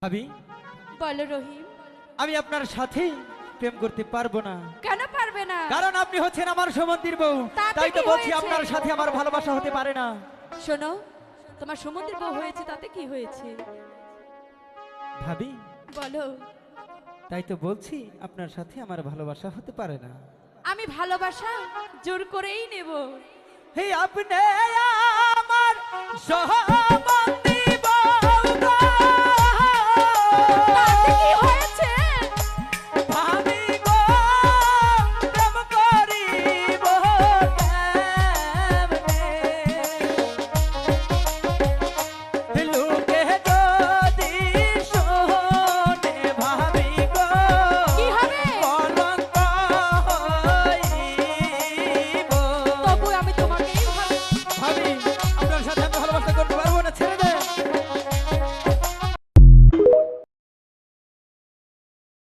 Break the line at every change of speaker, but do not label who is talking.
ভাবি,
বলো রহিম।
আমি আপনার সাথে প্রেম করতে পারবো না।
কেন পারবে না?
কারণ আপনি হচ্ছেন আমার সুমন্দির বউ।
তাতে
তাই তো
কি
বলছি
হয়েছে?
আপনার সাথে আমার ভালোবাসা হতে পারে না।
শোনো, তোমার সমুদ্রের বউ হয়েছে তাতে কি হয়েছে?
ভাবি,
বলো।
তাই তো বলছি আপনার সাথে আমার ভালোবাসা হতে পারে না।
আমি ভালোবাসা জোর করেই নেব।
হে আপনি আমার সহমত